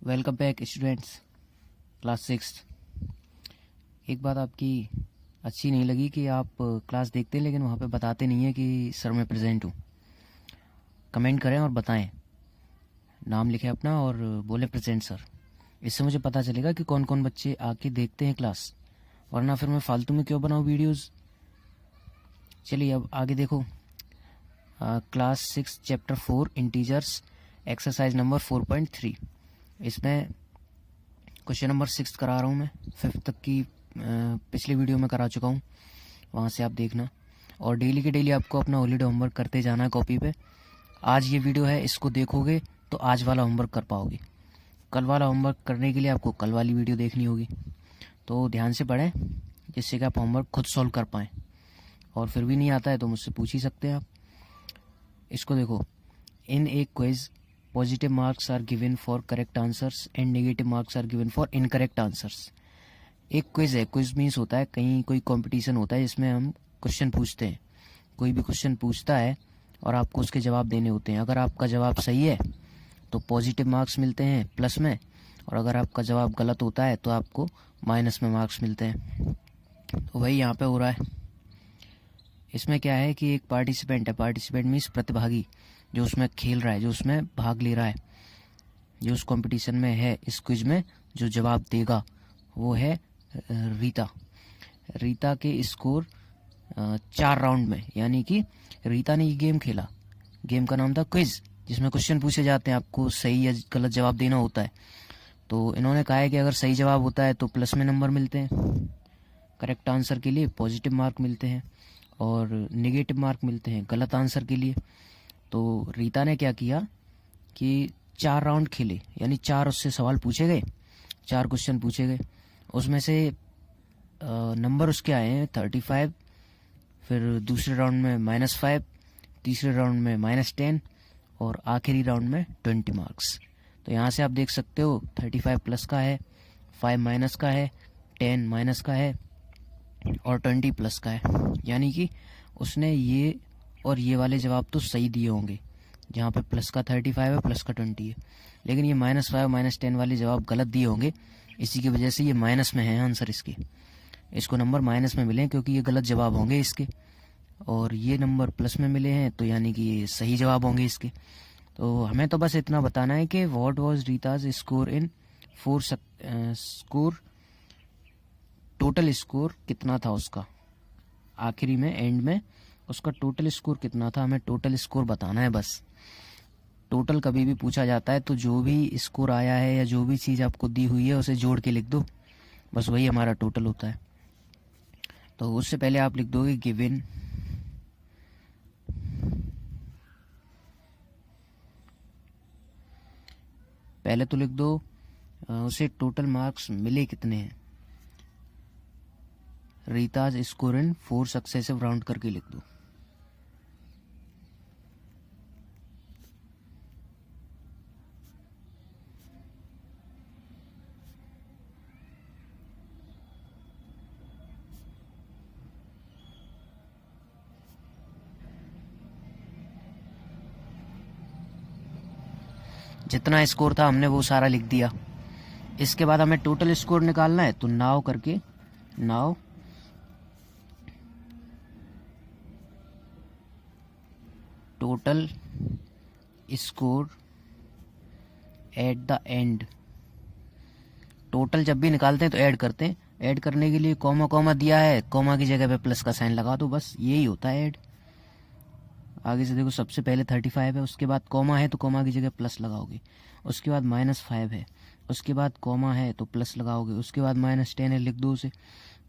Welcome back students, class 6। एक बात आपकी अच्छी नहीं लगी कि आप क्लास देखते हैं लेकिन वहाँ पे बताते नहीं हैं कि सर मैं प्रेजेंट हूँ। कमेंट करें और बताएं, नाम लिखें अपना और बोले प्रेजेंट सर। इससे मुझे पता चलेगा कि कौन कौन बच्चे आके देखते हैं क्लास, वरना फिर मैं फालतू में क्यों बनाऊँ वीडियोज़। चलिए अब आगे देखो। Class 6 chapter 4 integers exercise number 4.3। इसमें क्वेश्चन नंबर 6 करा रहा हूँ मैं। 5th तक की पिछली वीडियो में करा चुका हूँ, वहाँ से आप देखना। और डेली के डेली आपको अपना हॉलीडे होमवर्क करते जाना है कॉपी पे। आज ये वीडियो है, इसको देखोगे तो आज वाला होमवर्क कर पाओगे। कल वाला होमवर्क करने के लिए आपको कल वाली वीडियो देखनी होगी। तो ध्यान से पढ़ें जिससे कि आप होमवर्क खुद सॉल्व कर पाएँ। और फिर भी नहीं आता है तो मुझसे पूछ ही सकते हैं आप। इसको देखो, in a quiz positive marks are given for correct answers and negative marks are given for incorrect answers. एक क्विज है, क्विज मीन्स होता है कहीं कोई कंपटीशन होता है जिसमें हम क्वेश्चन पूछते हैं। कोई भी क्वेश्चन पूछता है और आपको उसके जवाब देने होते हैं। अगर आपका जवाब सही है तो पॉजिटिव मार्क्स मिलते हैं प्लस में, और अगर आपका जवाब गलत होता है तो आपको माइनस में मार्क्स मिलते हैं। तो वही यहाँ पे हो रहा है। इसमें क्या है कि एक पार्टिसिपेंट है, पार्टिसिपेंट मीन्स प्रतिभागी, जो उसमें खेल रहा है, जो उसमें भाग ले रहा है, जो उस कंपटीशन में है, इस क्विज में जो जवाब देगा वो है रीता। रीता के स्कोर 4 राउंड में, यानी कि रीता ने ये गेम खेला। गेम का नाम था क्विज, जिसमें क्वेश्चन पूछे जाते हैं, आपको सही या गलत जवाब देना होता है। तो इन्होंने कहा है कि अगर सही जवाब होता है तो प्लस में नंबर मिलते हैं, करेक्ट आंसर के लिए पॉजिटिव मार्क मिलते हैं, और नेगेटिव मार्क मिलते हैं गलत आंसर के लिए। तो रीता ने क्या किया कि 4 राउंड खेले, यानी 4 उससे सवाल पूछे गए, 4 क्वेश्चन पूछे गए। उसमें से नंबर उसके आए हैं 35, फिर दूसरे राउंड में -5, तीसरे राउंड में -10 और आखिरी राउंड में 20 मार्क्स। तो यहाँ से आप देख सकते हो 35 प्लस का है, 5 माइनस का है, 10 माइनस का है और 20 प्लस का है। यानी कि उसने ये और ये वाले जवाब तो सही दिए होंगे, जहाँ पे प्लस का 35 है, प्लस का 20 है, लेकिन ये -5 -10 वाले जवाब गलत दिए होंगे। इसी की वजह से ये माइनस में है आंसर इसके। इसको नंबर माइनस में मिले क्योंकि ये गलत जवाब होंगे इसके, और ये नंबर प्लस में मिले हैं तो यानी कि ये सही जवाब होंगे इसके। तो हमें तो बस इतना बताना है कि what was Rita's score in 4 score, total score कितना था उसका, आखिरी में एंड में उसका टोटल स्कोर कितना था। हमें टोटल स्कोर बताना है बस। टोटल कभी भी पूछा जाता है तो जो भी स्कोर आया है या जो भी चीज़ आपको दी हुई है उसे जोड़ के लिख दो, बस वही हमारा टोटल होता है। तो उससे पहले आप लिख दोगे गिवन पहले तो लिख दो उसे टोटल मार्क्स मिले कितने हैं। Rita's score in 4 successive round करके लिख दो। जितना स्कोर था हमने वो सारा लिख दिया। इसके बाद हमें टोटल स्कोर निकालना है, तो नाउ करके now total score at the and. Total जब भी निकालते हैं तो ऐड करते हैं, ऐड करने के लिए कॉमा कॉमा दिया है, कॉमा की जगह पे प्लस का साइन लगा दो, बस यही होता है ऐड। आगे से देखो, सबसे पहले 35 है, उसके बाद कॉमा है तो कॉमा की जगह प्लस लगाओगे, उसके बाद -5 है, उसके बाद कॉमा है तो प्लस लगाओगे, उसके बाद -10 है, लिख दो उसे,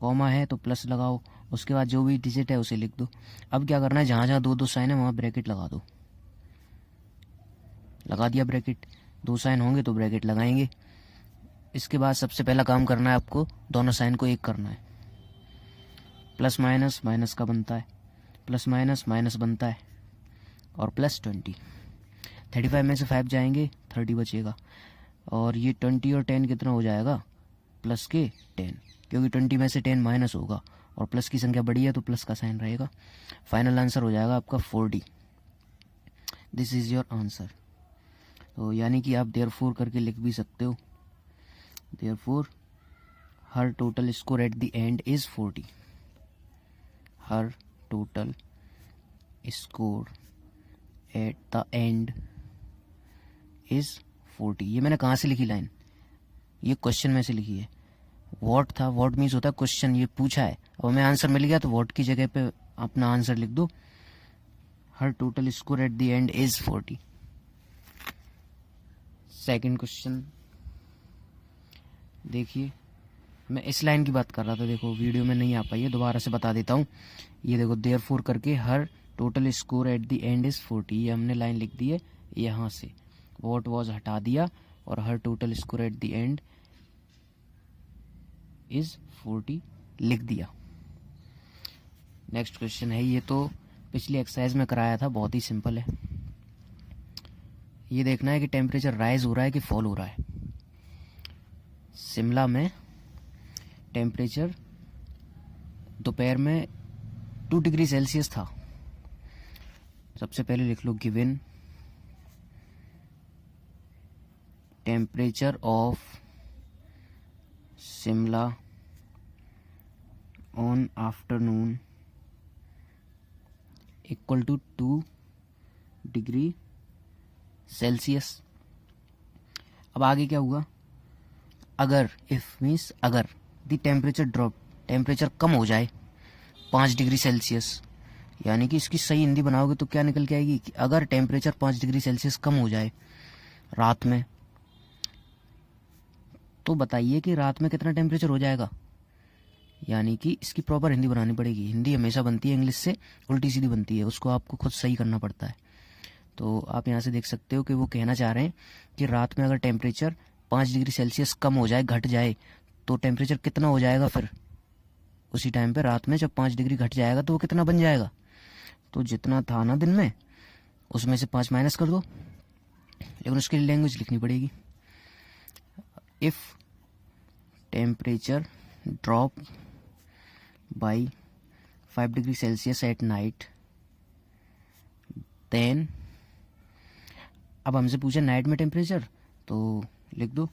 कॉमा है तो प्लस लगाओ, उसके बाद जो भी डिजिट है उसे लिख दो। अब क्या करना है, जहाँ जहाँ 2 2 साइन है वहाँ ब्रैकेट लगा दो। लगा दिया ब्रैकेट, 2 साइन होंगे तो ब्रैकेट लगाएंगे। इसके बाद सबसे पहला काम करना है आपको, दोनों साइन को एक करना है। प्लस माइनस माइनस का बनता है, प्लस माइनस माइनस बनता है, और +20। 35 में से 5 जाएंगे, 30 बचेगा, और ये 20 और 10 कितना हो जाएगा, प्लस के 10, क्योंकि 20 में से 10 माइनस होगा और प्लस की संख्या बड़ी है तो प्लस का साइन रहेगा। फाइनल आंसर हो जाएगा आपका 4D। This is your answer. तो यानी कि आप देयरफॉर करके लिख भी सकते हो, therefore her total score at the end is 40, her total score at the end is 40। ये मैंने कहाँ से लिखी लाइन, ये क्वेश्चन में से लिखी है। व्हाट था, व्हाट मीन्स होता है क्वेश्चन, ये पूछा है और हमें आंसर मिल गया तो व्हाट की जगह पे अपना आंसर लिख दो, her total score at the end is 40। Second question देखिए, मैं इस लाइन की बात कर रहा था, देखो वीडियो में नहीं आ पाई है, दोबारा से बता देता हूँ। ये देखो देयरफॉर करके her total score at the end is 40, ये हमने लाइन लिख दी है यहाँ से, व्हाट वाज हटा दिया और her total score at the end is 40 लिख दिया। नेक्स्ट क्वेश्चन है, ये तो पिछली एक्सरसाइज में कराया था, बहुत ही सिंपल है। ये देखना है कि टेम्परेचर राइज हो रहा है कि फॉल हो रहा है। शिमला में टेम्परेचर दोपहर में 2 डिग्री सेल्सियस था। सबसे पहले लिख लो given temperature of Shimla on afternoon equal to 2 degree Celsius. अब आगे क्या हुआ, अगर इफ मीन्स अगर द टेम्परेचर ड्रॉप, टेम्परेचर कम हो जाए 5 डिग्री सेल्सियस, यानी कि इसकी सही हिंदी बनाओगे तो क्या निकल के आएगी कि अगर टेम्परेचर 5 डिग्री सेल्सियस कम हो जाए रात में, तो बताइए कि रात में कितना टेम्परेचर हो जाएगा। यानी कि इसकी प्रॉपर हिंदी बनानी पड़ेगी। हिंदी हमेशा बनती है इंग्लिश से उल्टी सीधी बनती है, उसको आपको खुद सही करना पड़ता है। तो आप यहाँ से देख सकते हो कि वो कहना चाह रहे हैं कि रात में अगर टेम्परेचर 5 डिग्री सेल्सियस कम हो जाए, घट जाए, तो टेम्परेचर कितना हो जाएगा फिर उसी टाइम पे रात में जब 5 डिग्री घट जाएगा तो वो कितना बन जाएगा। तो जितना था ना दिन में उसमें से 5 माइनस कर दो, लेकिन उसके लिए लैंग्वेज लिखनी पड़ेगी। If temperature drop by 5 degree Celsius at night then, अब हमसे पूछा नाइट में टेम्परेचर, तो लिख दो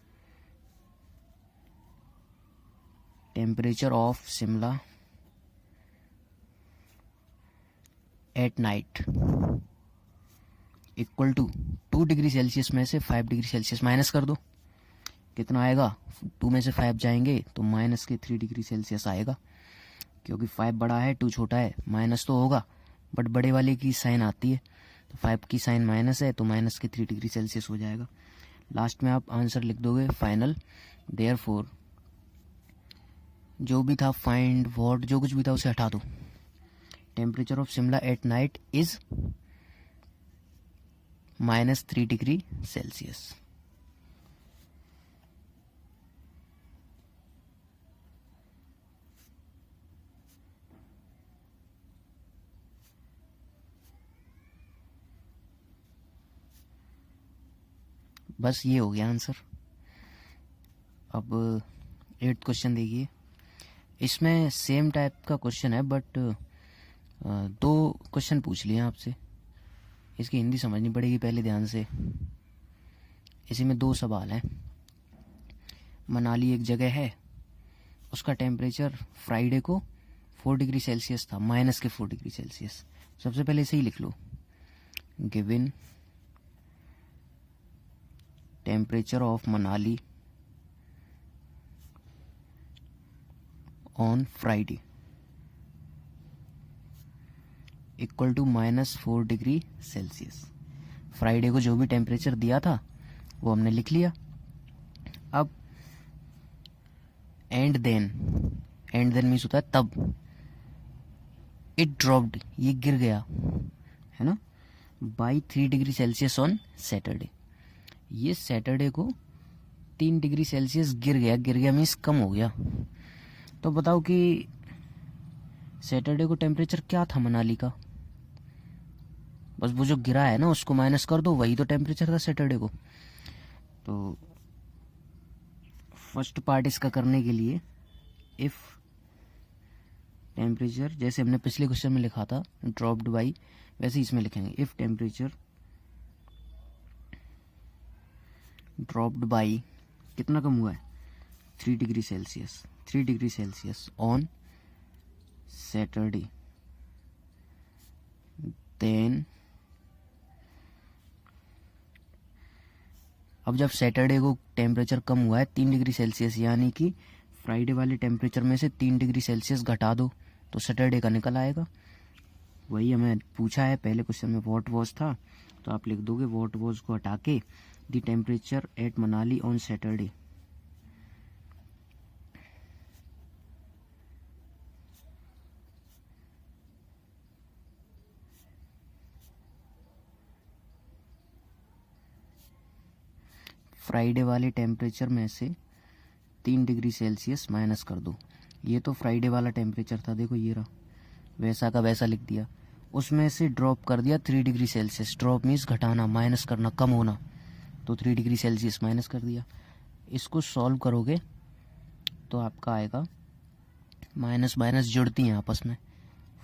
temperature of Shimla at night equal to 2 degree Celsius में से 5 डिग्री सेल्सियस माइनस कर दो, कितना आएगा, 2 में से 5 जाएंगे तो माइनस के 3 डिग्री सेल्सियस आएगा। क्योंकि 5 बड़ा है 2 छोटा है, माइनस तो होगा बट बड़े वाले की साइन आती है, तो 5 की साइन माइनस है तो माइनस के 3 डिग्री सेल्सियस हो जाएगा। लास्ट में आप आंसर लिख दोगे फाइनल। देयरफॉर जो भी था फाइंड व्हाट जो कुछ भी था उसे हटा दो, temperature of Shimla at night is -3 degree Celsius. बस ये हो गया आंसर। अब 8th क्वेश्चन देखिए, इसमें सेम टाइप का क्वेश्चन है बट 2 क्वेश्चन पूछ लिए आपसे, इसकी हिंदी समझनी पड़ेगी पहले ध्यान से। इसी में 2 सवाल हैं। मनाली एक जगह है, उसका टेम्परेचर फ्राइडे को 4 डिग्री सेल्सियस था, -4 डिग्री सेल्सियस। सबसे पहले इसे ही लिख लो, given temperature of Manali on Friday equal to -4 degree Celsius. Friday को जो भी टेम्परेचर दिया था वो हमने लिख लिया। अब एंड देन मीन्स होता है तब, इट ड्रॉप्ड ये गिर गया है ना, by 3 degree Celsius on Saturday. ये सैटरडे को 3 डिग्री सेल्सियस गिर गया मीन्स कम हो गया। तो बताओ कि सैटरडे को टेम्परेचर क्या था मनाली का, बस वो जो गिरा है ना उसको माइनस कर दो, वही तो टेम्परेचर था सैटरडे को। तो फर्स्ट पार्ट इसका करने के लिए इफ टेम्परेचर, जैसे हमने पिछले क्वेश्चन में लिखा था ड्रॉप्ड बाई, वैसे ही इसमें लिखेंगे इफ टेम्परेचर ड्रॉप्ड बाई कितना कम हुआ है 3 degree Celsius, 3 degree Celsius on Saturday. Then अब जब सैटरडे को टेम्परेचर कम हुआ है 3 डिग्री सेल्सियस, यानी कि फ्राइडे वाले टेम्परेचर में से 3 डिग्री सेल्सियस घटा दो तो सैटरडे का निकल आएगा। वही हमें पूछा है, पहले क्वेश्चन में व्हाट वाज था, तो आप लिख दोगे व्हाट वाज को हटा के the temperature at Manali on Saturday. Friday वाले टेम्परेचर में से 3 डिग्री सेल्सियस माइनस कर दो। ये तो फ्राइडे वाला टेम्परेचर था, देखो ये रहा, वैसा का वैसा लिख दिया। उसमें से ड्रॉप कर दिया 3 डिग्री सेल्सियस। ड्रॉप मीन्स घटाना, माइनस करना, कम होना, तो 3 डिग्री सेल्सियस माइनस कर दिया। इसको सॉल्व करोगे तो आपका आएगा, माइनस माइनस जुड़ती हैं आपस में,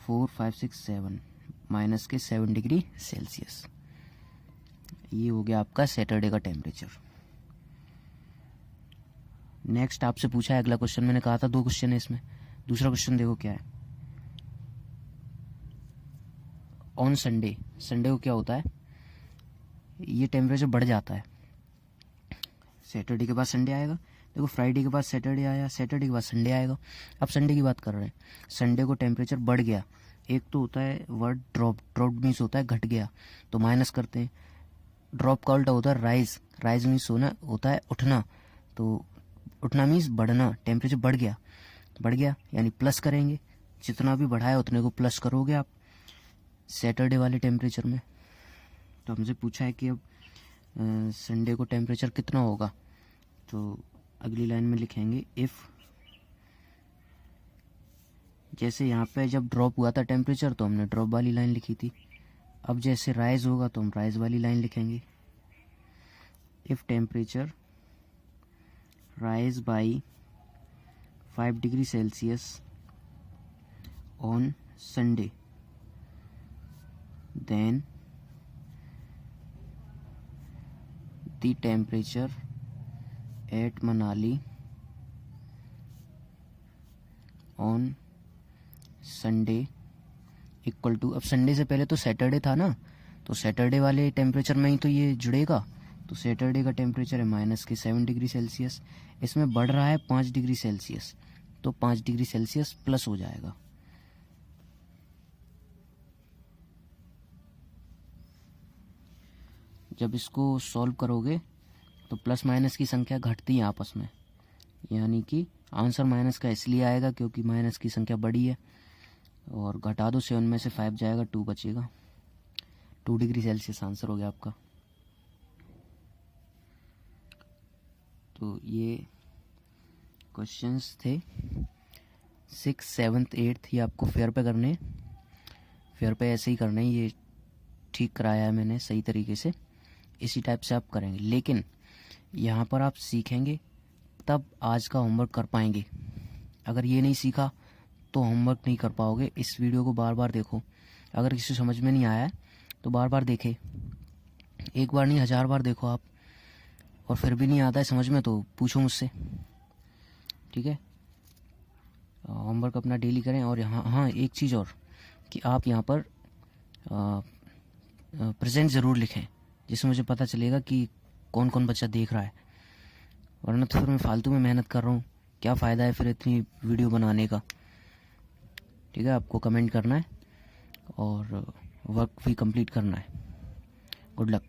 4 5 6 7 माइनस के 7 डिग्री सेल्सियस। ये हो गया आपका सैटरडे का टेम्परेचर। नेक्स्ट आपसे पूछा है अगला क्वेश्चन, मैंने कहा था 2 क्वेश्चन है इसमें। दूसरा क्वेश्चन देखो क्या है। ऑन संडे, संडे को क्या होता है, ये टेम्परेचर बढ़ जाता है। सैटरडे के बाद संडे आएगा, देखो फ्राइडे के बाद सैटरडे आया, सैटरडे के बाद संडे आएगा। अब संडे की बात कर रहे हैं, संडे को टेम्परेचर बढ़ गया। एक तो होता है वर्ड ड्रॉप, ड्रॉप मीन्स होता है घट गया, तो माइनस करते हैं। ड्रॉप का उल्टा होता है राइज, राइज मीन्स होना होता है उठना, तो उठना मीन्स बढ़ना। टेम्परेचर बढ़ गया, बढ़ गया यानी प्लस करेंगे, जितना भी बढ़ाया उतने को प्लस करोगे आप सैटरडे वाले टेम्परेचर में। तो हमसे पूछा है कि अब संडे को टेम्परेचर कितना होगा, तो अगली लाइन में लिखेंगे इफ़, जैसे यहाँ पे जब ड्रॉप हुआ था टेम्परेचर तो हमने ड्रॉप वाली लाइन लिखी थी। अब जैसे राइज होगा तो हम राइज वाली लाइन लिखेंगे। If temperature rise by 5 degree Celsius on Sunday, then the temperature at Manali on Sunday equal to, अब संडे से पहले तो सैटरडे था ना, तो सैटरडे वाले टेम्परेचर में ही तो ये जुड़ेगा, तो सैटरडे का टेम्परेचर है माइनस के 7 डिग्री सेल्सियस। इसमें बढ़ रहा है 5 डिग्री सेल्सियस, तो 5 डिग्री सेल्सियस प्लस हो जाएगा। जब इसको सॉल्व करोगे तो प्लस माइनस की संख्या घटती है आपस में, यानी कि आंसर माइनस का इसलिए आएगा क्योंकि माइनस की संख्या बड़ी है, और घटा दो 7 में से 5 जाएगा, 2 बचेगा। 2 डिग्री सेल्सियस आंसर हो गया आपका। तो ये क्वेश्चंस थे 6th 7th 8th, ये आपको फेयर पे करने, फेयर पे ऐसे ही करने, ये ठीक कराया है मैंने सही तरीके से, इसी टाइप से आप करेंगे। लेकिन यहाँ पर आप सीखेंगे तब आज का होमवर्क कर पाएंगे, अगर ये नहीं सीखा तो होमवर्क नहीं कर पाओगे। इस वीडियो को बार बार देखो, अगर किसी समझ में नहीं आया है तो बार बार देखे, एक बार नहीं 1000 बार देखो आप, और फिर भी नहीं आता है समझ में तो पूछो मुझसे, ठीक है। होमवर्क अपना डेली करें। और यहाँ हाँ एक चीज़ और, कि आप यहाँ पर प्रेजेंट ज़रूर लिखें, जिससे मुझे पता चलेगा कि कौन कौन बच्चा देख रहा है, वरना तो फिर मैं फालतू में मेहनत कर रहा हूँ, क्या फ़ायदा है फिर इतनी वीडियो बनाने का। ठीक है, आपको कमेंट करना है और वर्क भी कंप्लीट करना है। Good luck.